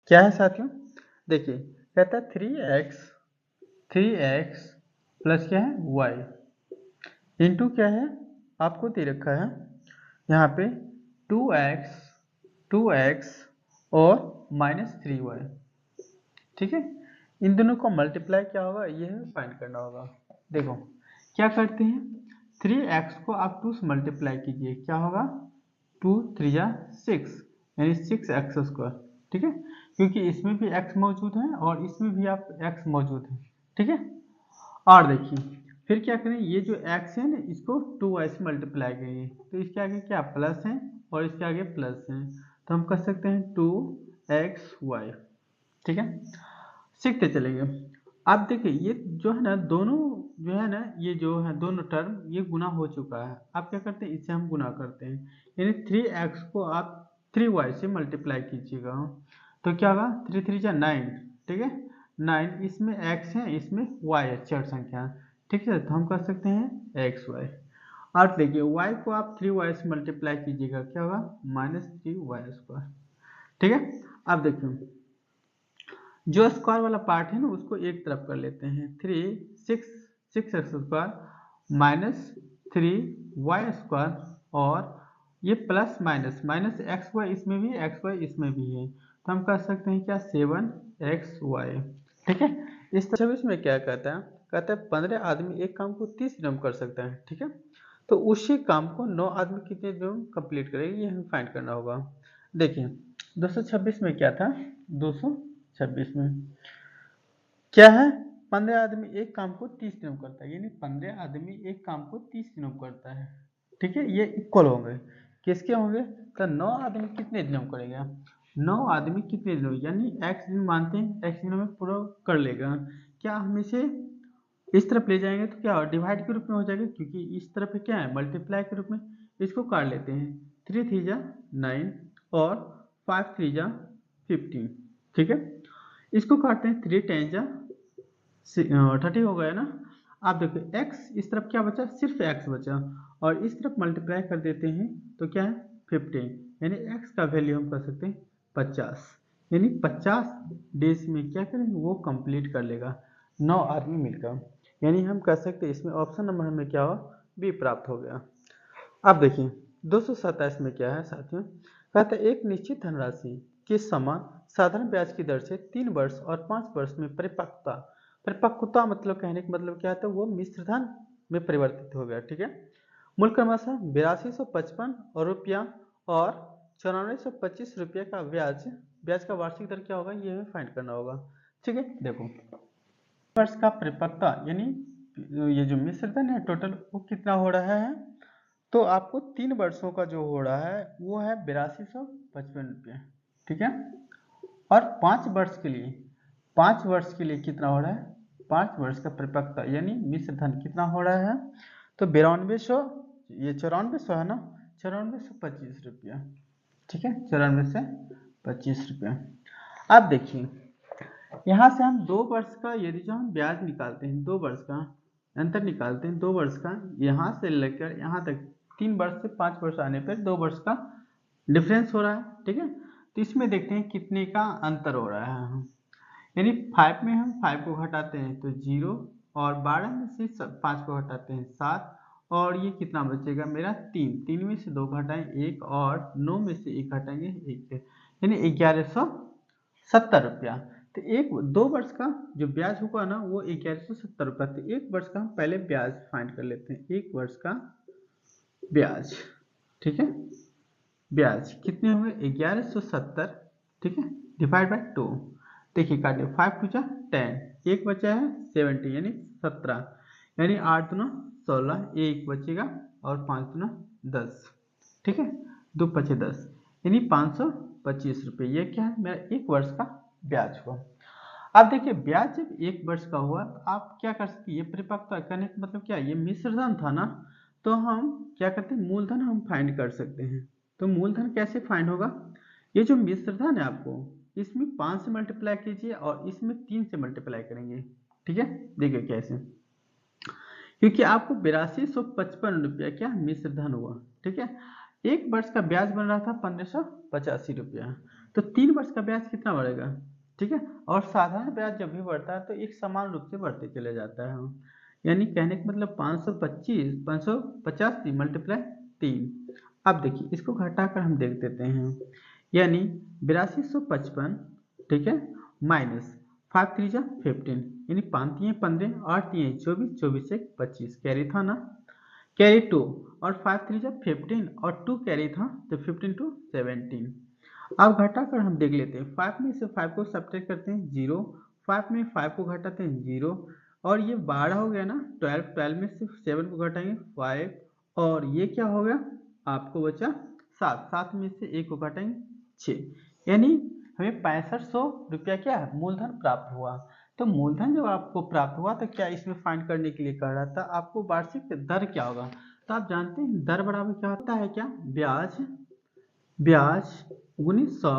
क्या है साथियों, देखिए कहता है 3x प्लस क्या है y इंटू क्या है, आपको दे रखा है यहाँ पे 2x और -3y। ठीक है, इन दोनों को मल्टीप्लाई क्या होगा, ये फाइंड करना होगा। देखो क्या करते हैं, 3x को आप 2 से मल्टीप्लाई कीजिए, क्या होगा 2 3 या 6 यानी 6x²। ठीक है, क्योंकि इसमें भी x मौजूद है और इसमें भी आप x मौजूद है। ठीक है, और देखिए फिर क्या करें, ये जो x है ना इसको 2y से मल्टीप्लाई करेंगे, तो इसके आगे क्या प्लस है और इसके आगे प्लस है, तो हम कर सकते हैं 2xy। ठीक है, सीखते चलेंगे। अब देखिए ये जो है ना दोनों जो है ना, ये जो है दोनों टर्म ये गुना हो चुका है। अब क्या करते हैं, इसे हम गुना करते हैं, यानी 3x को आप 3y से मल्टीप्लाई कीजिएगा, तो क्या होगा 3 3 जा 9। ठीक है, 9 इसमें x है इसमें y है, चर संख्या। ठीक है, तो हम कर सकते हैं xy। और देखिए y को आप 3y से मल्टीप्लाई कीजिएगा, क्या होगा -3y²। ठीक है, अब देखिए जो स्क्वायर वाला पार्ट है ना उसको एक तरफ कर लेते हैं, 6x² और ये plus minus minus x y इसमें भी एक्स वाई इसमें भी है, तो हम कर सकते हैं क्या 7xy। ठीक है, इस तरह इसमें क्या कहता है 15 आदमी एक काम को 30 दिनों में कर सकता है। ठीक है, तो उसी काम को 9 आदमी कितने दिनों में कंप्लीट करेंगे, ये हमें फाइंड करना होगा। देखिए 226 में क्या था, 226 में क्या है, 15 आदमी एक काम को 30 दिनों में करता है, यानी 15 आदमी एक काम को 30 दिनों में करता है। ठीक है, ये इक्वल होंगे, किसके होंगे, तो 9 आदमी कितने दिनों में करेगा, 9 आदमी कितने दिनों में, यानी x दिन मानते हैं, x दिनों में पूरा कर लेगा। क्या हम इसे इस तरफ ले जाएंगे तो क्या डिवाइड के रूप में हो जाएगा, क्योंकि इस तरफ क्या है मल्टीप्लाई के रूप में, इसको काट लेते हैं, 3 3 जा 9 और 5 3 जा 15। ठीक है, इसको काटते हैं, 3 10 जा 30 हो गया ना। आप देखो x इस तरफ क्या बचा, सिर्फ x बचा, और इस तरफ मल्टीप्लाई कर देते हैं तो क्या है 15, यानी x का वैल्यू हम कर सकते हैं 50, यानी 50 डेज में क्या करेंगे वो कंप्लीट कर लेगा 9 आदमी मिलकर, यानी हम कह सकते हैं इसमें ऑप्शन नंबर हमें क्या हुआ, बी प्राप्त हो गया। अब देखिए 227 में क्या है साथियों, कहता है एक निश्चित धनराशि के समान साधारण ब्याज की दर से 3 वर्ष और 5 वर्ष में परिपक्वता मतलब कहने का मतलब क्या था, वो मिश्र धन में परिवर्तित हो गया। ठीक है, मूल क्रमशः 8255 और रुपया और 9425 का ब्याज का वार्षिक दर क्या होगा, ये हमें फाइंड करना होगा। ठीक है, देखो वर्ष का परिपक्वता यानी ये जो मिश्र धन है टोटल वो कितना हो रहा है, तो आपको 3 वर्षों का जो हो रहा है वो है 8255 रुपये। ठीक है, और 5 वर्ष के लिए कितना हो रहा है, 5 वर्ष का परिपक्वता यानी मिश्र धन कितना हो रहा है, तो 9200, ये 9400 है ना, 9425 रुपया। ठीक है, 9425 रुपया। अब देखिए यहाँ से हम 2 वर्ष का यदि जो हम ब्याज निकालते हैं, 2 वर्ष का अंतर निकालते हैं, 2 वर्ष का यहाँ से लेकर यहाँ तक 3 वर्ष से 5 वर्ष आने पर 2 वर्ष का डिफरेंस हो रहा है। ठीक है, तो इसमें देखते हैं कितने का अंतर हो रहा है, यानी 5 में हम 5 को घटाते हैं तो 0, और 12 में से 5 को घटाते हैं 7, और ये कितना बचेगा मेरा 3 में से 2 घटाएं 1, और 9 में से 1 घटाएंगे 1, यानी 1170 रुपया। तो 2 वर्ष का जो ब्याज होगा ना वो 1170 रुपया, तो 1 वर्ष का हम पहले ब्याज फाइंड कर लेते हैं, 1 वर्ष का ब्याज। ठीक है, ब्याज कितने होंगे 1170। ठीक है, डिवाइड बाय 2, देखिए काटिए 5 2 10, एक बचा है 70 यानी 17, यानी 8 दूना 16, एक बचेगा और 5 दूना 10। ठीक है, 2 पचे 10, यानी 525 रुपये, ये क्या है मेरा 1 वर्ष का ब्याज हुआ। अब देखिए ब्याज जब 1 वर्ष का हुआ तो आप क्या कर सकते हैं, ये परिपक्वता करने का मतलब क्या, ये मिश्रधन था ना, तो हम क्या करते हैं मूलधन हम फाइंड कर सकते हैं। तो मूलधन कैसे फाइंड होगा, ये जो मिश्रधन है आपको इसमें 5 से मल्टीप्लाई कीजिए और इसमें 3 से मल्टीप्लाई करेंगे। ठीक है, देखिए कैसे, क्योंकि आपको 8255 रुपया क्या मिश्रधन हुआ। ठीक है, 1 वर्ष का ब्याज बन रहा था 1585 रुपया, तो 3 वर्ष का ब्याज कितना बढ़ेगा, ठीक है। और साधारण ब्याज जब भी बढ़ता है तो एक समान रूप से बढ़ते चले जाता है, यानी कहने का मतलब 550 मल्टीप्लाई 3। अब देखिए इसको घटाकर हम देख देते हैं, यानी 8255, ठीक है, माइनस 5 3 जा 15, यानी 5 3 15, 8 3 24, 24 1 25, कैरी था ना, कैरी 2, और 5 3 जा 15 और 2 कैरी था तो 15 2 17। अब घटाकर हम देख लेते हैं, 5 में से 5 को सब्ट्रैक्ट करते हैं 0, 5 में 5 को घटाते हैं 0, और ये 12 हो गया ना, 12, 12 में से 7 को घटाएंगे 5, और ये क्या हो गया, आपको बचा 7, 7 में से 1 को घटाएंगे 6, यानी हमें 6500 रुपया क्या है मूलधन प्राप्त हुआ। तो मूलधन जब आपको प्राप्त हुआ तो क्या इसमें फाइंड करने के लिए कह रहा था आपको वार्षिक दर क्या होगा, तो आप जानते हैं दर बराबर क्या होता है, क्या ब्याज, ब्याज गुनी 100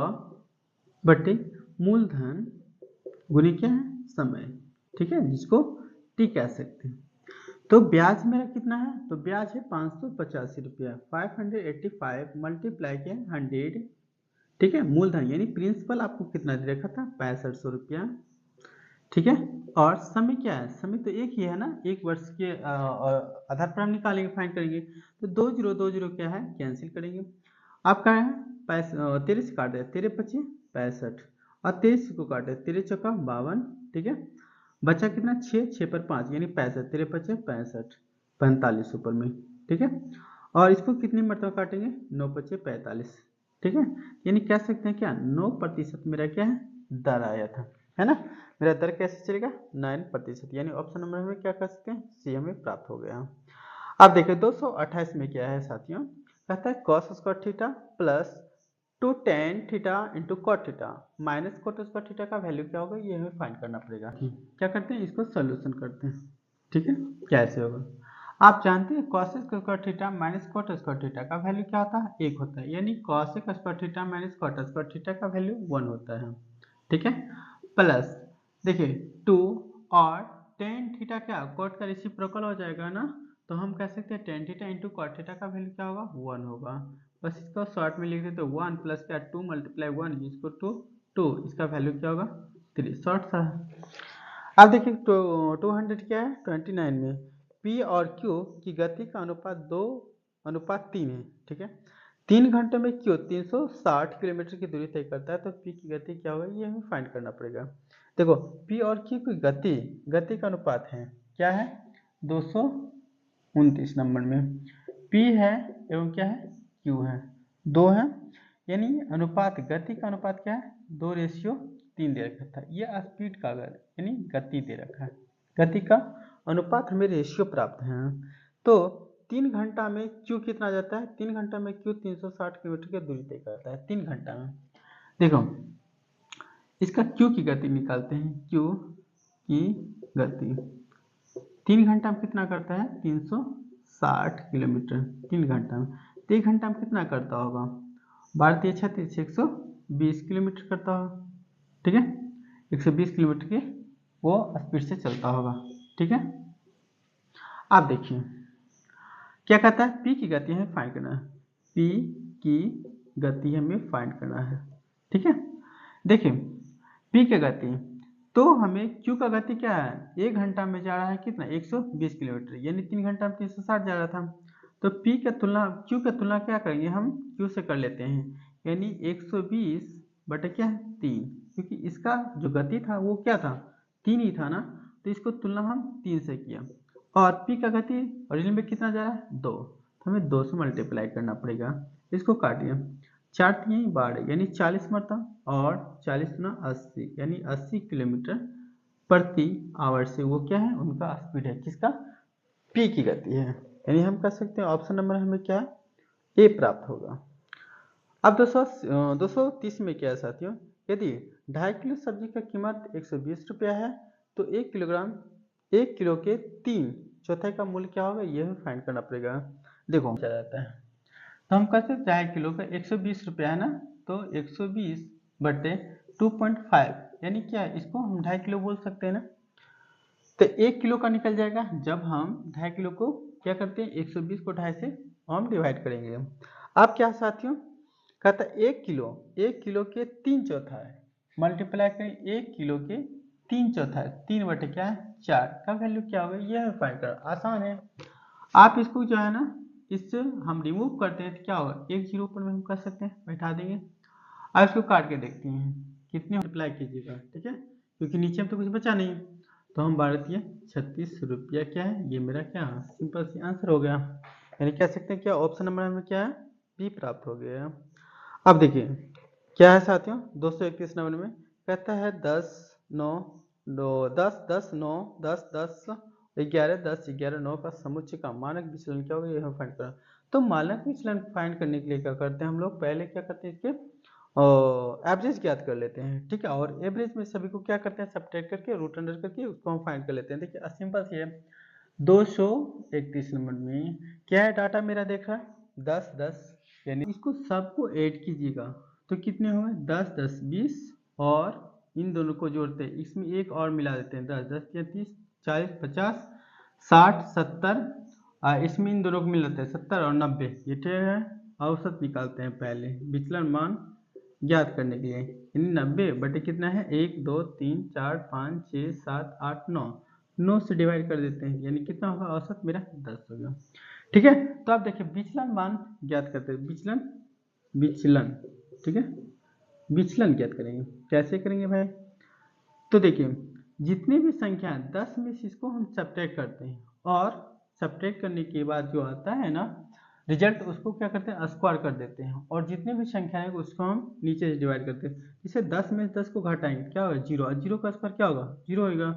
बटे मूलधन गुनी क्या है समय, ठीक है, जिसको टी कह सकते हैं। तो ब्याज मेरा कितना है, तो ब्याज है 585 रुपया, 585 मल्टीप्लाई के 100, ठीक है, मूलधन यानी प्रिंसिपल आपको कितना दे रखा था 6500 रुपया, ठीक है। और समय क्या है, समय तो एक ही है ना, एक वर्ष के आधार पर हम निकालेंगे फाइंड करेंगे, तो 2020 क्या है कैंसिल करेंगे, आपका है 13 से काट दे, 13 25 65, और 23 को काटे 13 चौका 52, ठीक है, बचा कितना 6, 6 पर 5 यानी 65, 13 25 65, 45 ऊपर में, ठीक है। और इसको कितनी मरतबा काटेंगे 9 25 45, ठीक है, यानी कह सकते हैं क्या 9% मेरा क्या है दर आया था, है ना। मेरा दर कैसे चलेगा 9%, यानी ऑप्शन नंबर में क्या कर सकते हैं सी हमें प्राप्त हो गया। अब देखिए 228 में क्या है साथियों, कहता है cos square theta plus 2 tan theta into cot theta minus cot square theta का वैल्यू क्या होगा, ये हमें फाइंड करना पड़ेगा। क्या करते हैं इसको सोल्यूशन करते हैं, ठीक है, कैसे होगा। आप जानते हैं cos square theta minus cot square theta का वैल्यू क्या होता है 1 होता है, यानी cos square theta minus cot square theta का वैल्यू 1 होता है, ठीक है, प्लस देखिए 2 और tan थीटा क्या कॉट का रेसिप्रोकल हो जाएगा ना, तो हम कह सकते हैं tan theta into cot theta का वैल्यू क्या होगा 1 होगा, बस इसको शॉर्ट में लिख देते तो 1 प्लस क्या 2 मल्टीप्लाई 1 इसको 2, इसका वैल्यू क्या होगा 3, शॉर्ट सा है। अब देखिए 200 क्या है 29 में P और Q की गति का अनुपात 2:3 है, ठीक है, 3 घंटे में Q 360 किलोमीटर की दूरी तय करता है, तो P की गति क्या होगा ये हमें फाइंड करना पड़ेगा। देखो P और Q की गति का अनुपात है क्या है 229 नंबर में, P है एवं क्या है Q है 2 है, यानी अनुपात गति का अनुपात क्या है 2:3 दे रखा था, ये स्पीड का यानी गति दे रखा है, गति का अनुपात हमें रेशियो प्राप्त है। तो 3 घंटा में Q कितना जाता है, 3 घंटा में Q 360 किलोमीटर की दूरी तय करता है 3 घंटा में। देखो इसका Q की गति निकालते हैं, Q की गति 3 घंटा में कितना करता है 360 किलोमीटर 3 घंटा में, तो 1 घंटा में कितना करता होगा 12 3 36 120 किलोमीटर करता होगा, ठीक है, 120 किलोमीटर की वो स्पीड से चलता होगा, ठीक है। आप देखिए क्या कहता है P की गति हमें फाइंड करना है, P की गति हमें फाइंड करना है, ठीक है। देखिए P की गति तो हमें Q का गति क्या है 1 घंटा में जा रहा है कितना 120 किलोमीटर, यानी 3 घंटा में 360 जा रहा था, तो P की तुलना Q की तुलना क्या करेंगे हम Q से कर लेते हैं, यानी 120 बटे क्या है 3, क्योंकि इसका जो गति था वो क्या था 3 ही था ना, तो इसको तुलना हम 3 से किया, और P का गति ओरिजिनल में कितना जा रहा है 2, तो हमें 2 से मल्टीप्लाई करना पड़ेगा, इसको काटिए 4 3 12 यानी 40 मरतबा, और 40 गुना 80 यानी 80 किलोमीटर प्रति आवर से वो क्या है उनका स्पीड है, किसका P की गति है, यानी हम कह सकते हैं ऑप्शन नंबर हमें क्या है A प्राप्त होगा। अब 230 में क्या है साथियों, यदि 2.5 किलो सब्जी का कीमत 120 रुपया है तो 1 किलो के 3/4 का मूल्य क्या होगा ये हमें फाइंड करना पड़ेगा। देखो चला जाता है तो हम कहते हैं 2.5 किलो का 120 रुपया है ना, तो 120 बटे 2.5 यानी क्या है इसको हम 2.5 किलो बोल सकते हैं ना, तो 1 किलो का निकल जाएगा जब हम 2.5 किलो को क्या करते हैं 120 को 2.5 से हम डिवाइड करेंगे। अब क्या साथियों कहता है 1 किलो के 3/4 मल्टीप्लाई करें 1 किलो के 3/4 3 बटे क्या है 4 का वैल्यू क्या होगा, यह है फाइंड करना। आसान है। आप इसको जो है ना इससे हम रिमूव करते हैं तो क्या होगा, 1 0 ऊपर में हम कर सकते हैं, बैठा देंगे। अब इसको काट के देखते हैं कितने मल्टीप्लाई कीजिएगा, ठीक है, क्योंकि नीचे में तो कुछ बचा नहीं। तो हम भारतीय 36 रुपया क्या है, ये मेरा क्या है सिंपल सी आंसर हो गया। यानी कह सकते हैं क्या ऑप्शन नंबर हमें क्या है बी प्राप्त हो गया। अब देखिए क्या है साथियों 231 नंबर में कहता है 10 9 10 10 9 10 10 11 10 11 9 का समुच्चय का मानक विचलन क्या होगा, ये हम फाइंड करें। तो मानक विचलन फाइंड करने के लिए क्या करते हैं हम लोग, पहले क्या करते हैं इसके एवरेज ज्ञात कर लेते हैं, ठीक है, और एवरेज में सभी को क्या करते हैं सब्ट्रैक्ट करके रूट अंडर करके उसको हम फाइंड कर लेते हैं। देखिए सिंपल सी है। 231 नंबर में क्या है डाटा मेरा देख रहा है 10 10, यानी इसको सबको ऐड कीजिएगा तो कितने होंगे 10 10 20, और इन दोनों को जोड़ते हैं, इसमें एक और मिला देते हैं 10 10 या 30 40 50 60 70, इसमें इन दोनों को मिलाते हैं 70 और 90, ये ठीक है। औसत निकालते हैं पहले विचलन मान ज्ञात करने के लिए, यानी 90 बटे कितना है 1 2 3 4 5 6 7 8 9, 9 से डिवाइड कर देते हैं, यानी कितना होगा औसत मेरा 10 होगा, ठीक है। तो आप देखिए विचलन मान ज्ञात करते हैं, विचलन विचलन ठीक है, विचलन ज्ञात करेंगे, कैसे करेंगे भाई। तो देखिए जितनी भी संख्या 10 में से इसको हम सब्ट्रैक्ट करते हैं, और सब्ट्रैक्ट करने के बाद जो आता है ना रिजल्ट उसको क्या करते हैं स्क्वायर कर देते हैं, और जितनी भी संख्या है उसको हम नीचे से डिवाइड करते हैं। इसे 10 में 10 को घटाएंगे क्या होगा 0, और 0 का स्क्वायर क्या होगा 0 होगा।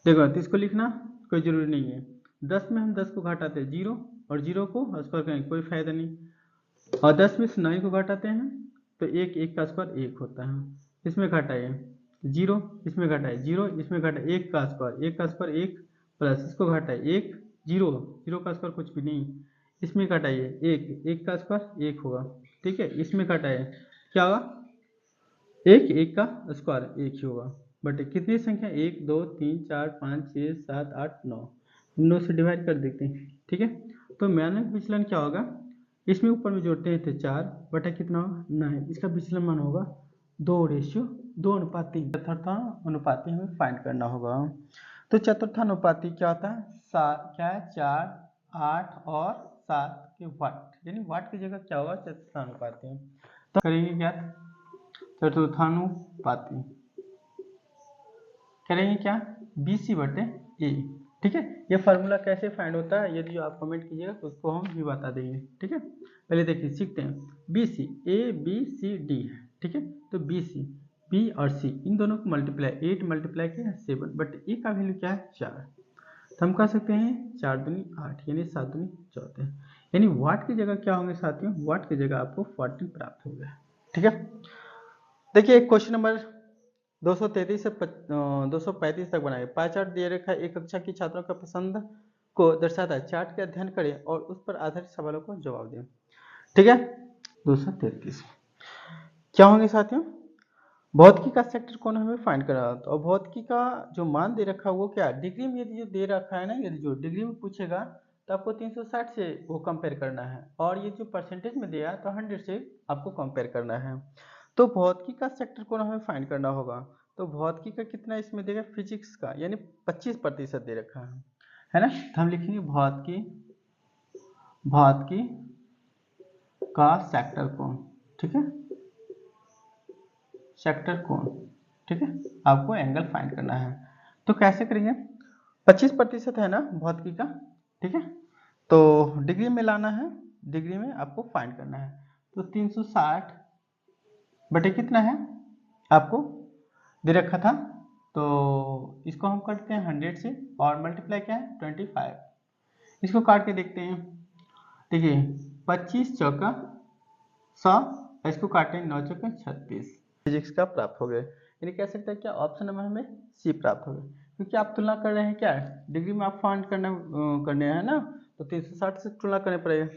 देखो तो इसको लिखना कोई जरूरी नहीं है, 10 में हम 10 को घटाते हैं 0, और 0 को स्क्वायर करेंगे कोई फायदा नहीं, और 10 में से 9 को घटाते हैं तो 1 1 का स्क्वायर 1 होता है, इसमें घटाइए 0, इसमें घटाइए 0, इसमें घटाइए 1 का स्क्वायर 1 प्लस इसको घटाइए 1 0 0 का स्क्वायर कुछ भी नहीं, इसमें घटाइए 1 1 का स्क्वायर 1 होगा, ठीक है, इसमें घटाइए क्या होगा 1 1 का स्क्वायर 1 ही होगा, बट कितनी संख्या 1 2 3 4 5 6 7 8 9, हम 9 से डिवाइड कर देते हैं, ठीक है। तो मानक विचलन क्या होगा, इसमें ऊपर में जोड़ते हैं तो 4 बटा कितना होगा 9, इसका विचलन मान होगा 2:2:3, चतुर्था अनुपाती हमें फाइंड करना होगा। तो चतुर्था अनुपाती क्या होता है क्या है 4 8 और 7 के वाट, यानी वाट की जगह क्या होगा चतुर्थानुपाती, तो करेंगे क्या चतुर्थानुपाती करेंगे क्या BC/A, ठीक है। ये फार्मूला कैसे फाइंड होता है यदि आप कमेंट कीजिएगा तो उसको हम भी बता देंगे, ठीक है। पहले देखिए सीखते हैं, BC ABCD है, ठीक है, तो BC B और C इन दोनों को मल्टीप्लाई 8 मल्टीप्लाई किया 7, बट A का वैल्यू क्या है 4, तो हम कह सकते हैं 4 दूनी 8 यानी 7 दूनी 14, यानी वाट की जगह क्या होंगे साथियों, वाट की जगह आपको 14 प्राप्त हो गया, ठीक है। देखिए क्वेश्चन नंबर 233 से 235 तक बनाए, पाई चार्ट दिए रखा है, एक कक्षा की छात्रों का पसंद को दर्शाता है, चार्ट का अध्ययन करें और उस पर आधारित सवालों को जवाब दें, ठीक है। 233 क्या होंगे साथियों, भौतिकी का सेक्टर कौन हमें फाइंड करना है, और भौतिकी का जो मान दे रखा है वो क्या डिग्री में, यदि जो दे रखा है ना यदि जो डिग्री में पूछेगा तो आपको 360 से वो कंपेयर करना है, और ये जो परसेंटेज में दिया तो 100 से आपको कंपेयर करना है। तो भौतिकी का सेक्टर कौन हमें फाइंड करना होगा, तो भौतिकी का कितना इसमें देगा फिजिक्स का, यानी 25% दे रखा है ना, तो हम लिखेंगे भौतिकी का सेक्टर कौन, ठीक है, सेक्टर कोण, ठीक है, आपको एंगल फाइंड करना है। तो कैसे करेंगे 25% है ना भौतिकी का, ठीक है, तो डिग्री में लाना है, डिग्री में आपको फाइंड करना है, तो 360 बटे कितना है आपको दे रखा था, तो इसको हम करते हैं 100 से, और मल्टीप्लाई क्या है 25, इसको काट के देखते हैं, देखिए 25 चौका 100, इसको काटें 9 चौका 36, फिजिक्स का प्राप्त हो गए, यानी कह सकते हैं क्या ऑप्शन नंबर हमें सी प्राप्त हो गया, क्योंकि आप तुलना कर रहे हैं क्या डिग्री में आप फाइंड करने हैं ना, तो 360 से तुलना करने पड़ेगा।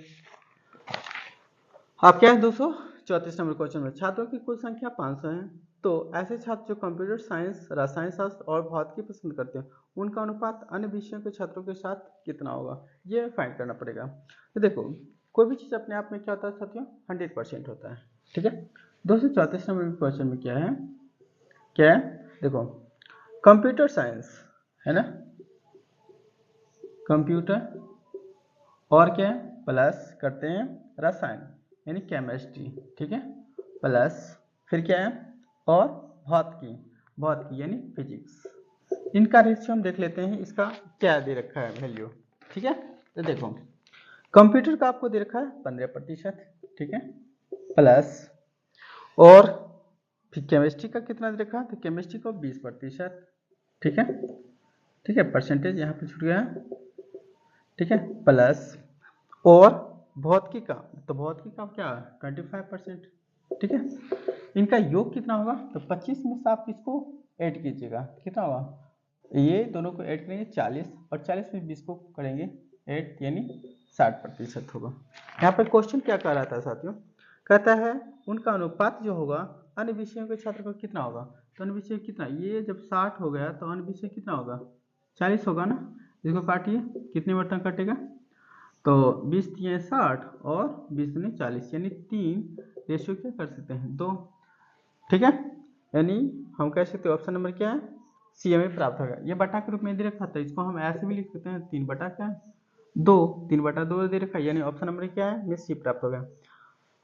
आप क्या है 234 नंबर क्वेश्चन में, छात्रों की कुल संख्या 500 है, तो ऐसे छात्र जो कंप्यूटर साइंस रसायन शास्त्र और भौतिकी पसंद करते हैं उनका अनुपात अन्य विषयों के छात्रों के साथ कितना होगा, ये फाइंड करना पड़ेगा। तो देखो कोई भी चीज़ अपने आप में क्या होता है साथियों, 100% होता है। ठीक है, 234 नंबर के क्वेश्चन में क्या है, देखो कंप्यूटर साइंस है ना, कंप्यूटर और क्या है प्लस करते हैं रसायन यानी केमिस्ट्री, ठीक है, प्लस फिर क्या है और भौतिकी यानी फिजिक्स। इनका रेशियो हम देख लेते हैं, इसका क्या दे रखा है वैल्यू। ठीक है, तो देखो कंप्यूटर का आपको दे रखा है 15%, ठीक है, प्लस और फिर केमिस्ट्री का कितना दे रखा है, तो केमिस्ट्री को 20%, ठीक है, परसेंटेज यहाँ पे छूट गया, ठीक है, प्लस और भौतिकी का, तो भौतिकी का क्या 25%, ठीक है। इनका योग कितना होगा, तो 25 में से आप इसको ऐड कीजिएगा, कितना होगा, ये दोनों को ऐड करेंगे 40 और 40 में 20 को करेंगे ऐड यानी 60% होगा। यहाँ पर क्वेश्चन क्या कह रहा था साथियों, कहता है उनका अनुपात जो होगा अन्य विषयों के छात्र को कितना होगा, तो अन्य विषय कितना, ये जब 60 हो गया तो अन्य विषय कितना होगा 40 होगा ना, इसको काटिए कितने बर्तन कटेगा, तो 20 दिए 60 और 20 दूनी 40 यानी 3 रेशियो क्या कर सकते हैं 2, ठीक है, यानी हम कह सकते हैं ऑप्शन नंबर क्या है सी हमें प्राप्त होगा। ये बटा के रूप में दे रखा था, इसको हम ऐसे भी लिख सकते हैं 3 बटा क्या 2, 3 बटा 2 दे रखा है, यानी ऑप्शन नंबर क्या है में सी प्राप्त होगा।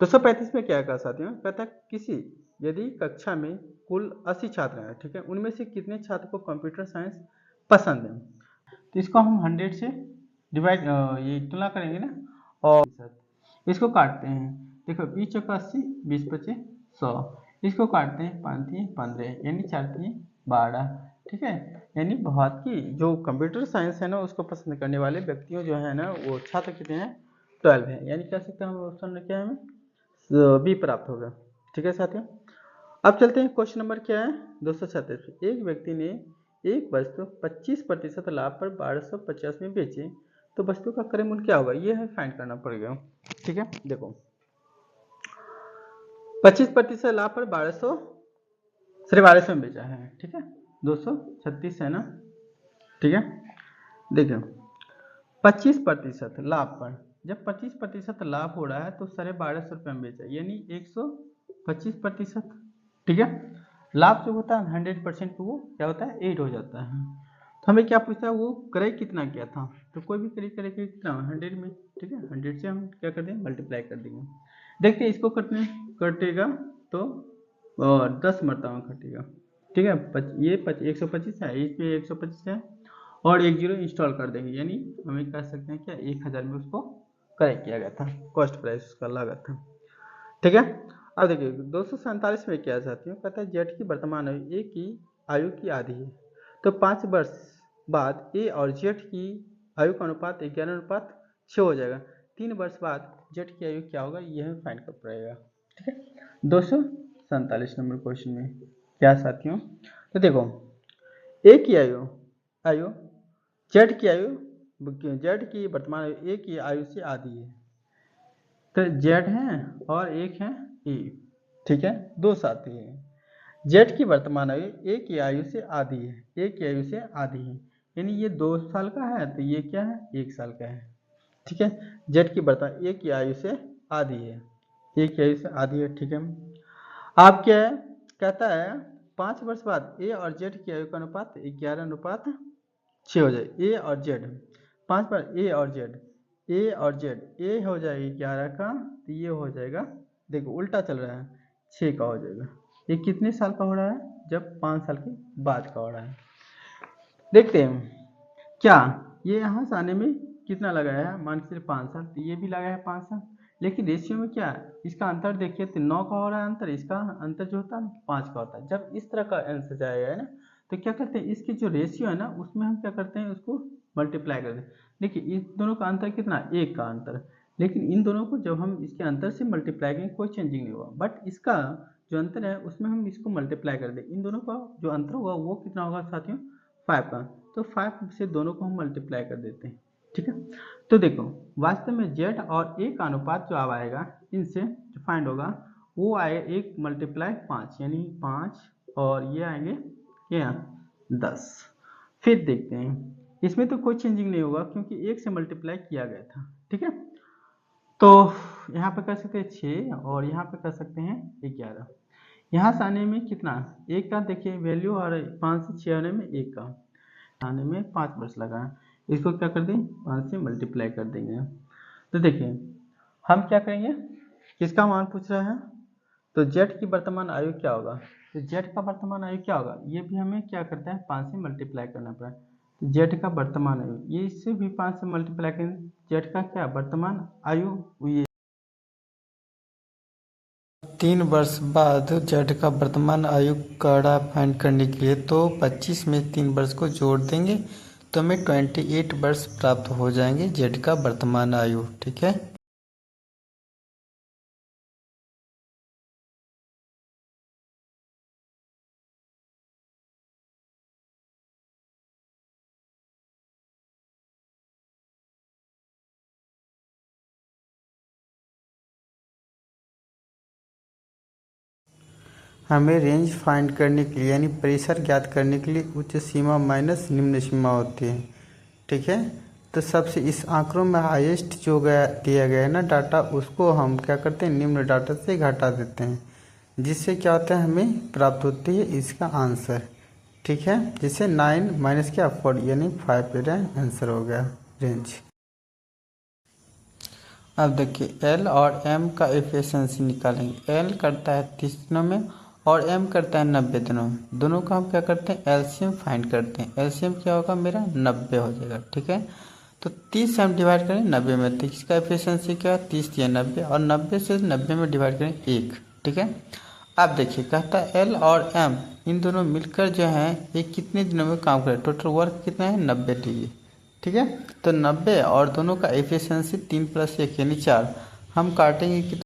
235 में क्या कहा साथियों, कहता है किसी यदि कक्षा में कुल 80 छात्र हैं, ठीक है, उनमें से कितने छात्र को कंप्यूटर साइंस पसंद है, तो इसको हम 100 से डिवाइड ये तुलना करेंगे ना और इसको काटते हैं, देखो 20 चौका 80, 20 पचे 100, इसको काटते हैं 5 3 15 यानी 4 3 12, ठीक है, यानी बहुत की जो कंप्यूटर साइंस है ना उसको पसंद करने वाले व्यक्तियों जो है ना वो छात्र कितने हैं 12 है, यानी कह सकते हैं हम ऑप्शन में क्या है बी प्राप्त होगा। ठीक है साथियों, अब चलते हैं क्वेश्चन नंबर क्या है 236, एक व्यक्ति ने एक वस्तु 25% लाभ पर 1250 में बेची, तो वस्तु का क्रय मूल्य क्या होगा, ये है फाइंड करना पड़ेगा। ठीक है, देखो 25% लाभ पर 1200 में बेचा है, ठीक है, 236 है ना, ठीक है, देखो 25% लाभ पर, जब 25% लाभ हो रहा है तो 1250 में बेचा यानी 125%, ठीक है, लाभ जो होता है 100% वो क्या होता है 8 हो जाता है, तो हमें क्या पूछता है वो क्रय कितना किया था, तो कोई भी क्रय करेंगे कितना 100 में, ठीक है, 100 से हम क्या कर देंगे मल्टीप्लाई कर देंगे, देखते हैं इसको कटेगा तो 10 मरतबा कटेगा, ठीक है, ये 125 है, इस पे 125 है और 1 जीरो इंस्टॉल कर देंगे, यानी हमें कह सकते हैं क्या 1000 में उसको क्रय किया गया था, कॉस्ट प्राइस उसका लागत था। ठीक है, अब देखिए 247 में क्या साथियों, कहता है जेड की वर्तमान आयु ए की आयु की आधी है, तो 5 वर्ष बाद ए और जेड की आयु का अनुपात 11:6 हो जाएगा, 3 वर्ष बाद जेड की आयु क्या होगा यह फाइंड कर पड़ेगा। ठीक है, 247 नंबर क्वेश्चन में क्या साथियों, तो देखो ए की आयु जेड की वर्तमान आयु ए की आयु से आधी है, तो जेड है और एक है ए, ठीक है, दो साथी है, जेड की वर्तमान आयु ए की आयु से आधी है, ए की आयु से आधी है, यानी ये 2 साल का है तो ये क्या है 1 साल का है, ठीक है, जेड की वर्तमान ए की आयु से आधी है, ए की आयु से आधी है, ठीक है। आप क्या है कहता है 5 वर्ष बाद ए और जेड की आयु का अनुपात 11:6 हो जाए, ए और जेड 5 बार ए और जेड ए हो जाएगा 11 का, तो ये हो जाएगा देखो उल्टा चल रहा है 6 का हो जाएगा, ये कितने साल का हो रहा है जब 5 साल के बाद का हो रहा है। देखते हैं क्या ये यहाँ से आने में कितना लगाया है, मान के चलिए 5 साल, तो ये भी लगाया है 5 साल, लेकिन रेशियो में क्या है इसका अंतर देखिए तो 9 का हो रहा है अंतर, इसका अंतर जो होता है 5 का होता है, जब इस तरह का आंसर जाएगा है ना तो क्या करते हैं इसकी जो रेशियो है ना उसमें हम क्या करते हैं उसको मल्टीप्लाई कर दें, देखिए इस दोनों का अंतर कितना 1 का अंतर, लेकिन इन दोनों को जब हम इसके अंतर से मल्टीप्लाई करेंगे कोई चेंजिंग नहीं हुआ, बट इसका जो अंतर है उसमें हम इसको मल्टीप्लाई कर दें, इन दोनों का जो अंतर होगा वो कितना होगा साथियों 5 का, तो 5 से दोनों को हम मल्टीप्लाई कर देते हैं। ठीक है, तो देखो वास्तव में जेड और ए का अनुपात जो अब आएगा इनसे जो फाइंड होगा वो आए 1 मल्टीप्लाई 5 यानी 5 और ये आएंगे क्या 10, फिर देखते हैं इसमें तो कोई चेंजिंग नहीं होगा क्योंकि 1 से मल्टीप्लाई किया गया था। ठीक है, तो यहाँ पे कर सकते हैं 6 और यहाँ पे कर सकते हैं 11। यहाँ से आने में कितना, एक का देखिए वैल्यू, और 5 से 6 आने में एक का, आने में 5 वर्ष लगा। इसको क्या कर दें, 5 से मल्टीप्लाई कर देंगे। तो देखिए हम क्या करेंगे, किसका मान पूछ रहा है, तो जेड की वर्तमान आयु क्या होगा, तो जेड का वर्तमान आयु क्या होगा, ये भी हमें क्या करता है 5 से मल्टीप्लाई करना पड़ा। तो जेड का वर्तमान आयु, ये इससे भी 5 से मल्टीप्लाई करें, जेड का क्या वर्तमान आयु, ये 3 वर्ष बाद जेड का वर्तमान आयु काढ़ा फाइंड करने के लिए तो 25 में 3 वर्ष को जोड़ देंगे तो हमें 28 वर्ष प्राप्त हो जाएंगे जेड का वर्तमान आयु। ठीक है। हमें रेंज फाइंड करने के लिए यानी प्रेशर ज्ञात करने के लिए उच्च सीमा माइनस निम्न सीमा होती है। ठीक है। तो सबसे इस आंकड़ों में हाईएस्ट जो दिया गया है ना डाटा, उसको हम क्या करते हैं निम्न डाटा से घटा देते हैं, जिससे क्या होता है हमें प्राप्त होती है इसका आंसर। ठीक है। जिससे 9 माइनस क्या 4 यानी 5 पे आंसर हो गया रेंज। अब देखिए एल और एम का एफिशिएंसी निकालेंगे। एल करता है 30 दिनों में और एम करता है 90 दिनों में। दोनों का हम क्या करते हैं एलसीएम फाइंड करते हैं। एलसीएम क्या होगा मेरा 90 हो जाएगा। ठीक है। तो 30 से हम डिवाइड करें 90 में, तो इसका एफिशिएंसी क्या है 30 या 90, और 90 से 90 में डिवाइड करें 1। ठीक है। अब देखिए कहता है एल और एम इन दोनों मिलकर जो है ये कितने दिनों में काम करें, टोटल वर्क कितना है 90 डिग्री। ठीक है। तो 90 और दोनों का एफिशिएंसी 3 + 1 यानी 4, हम काटेंगे कि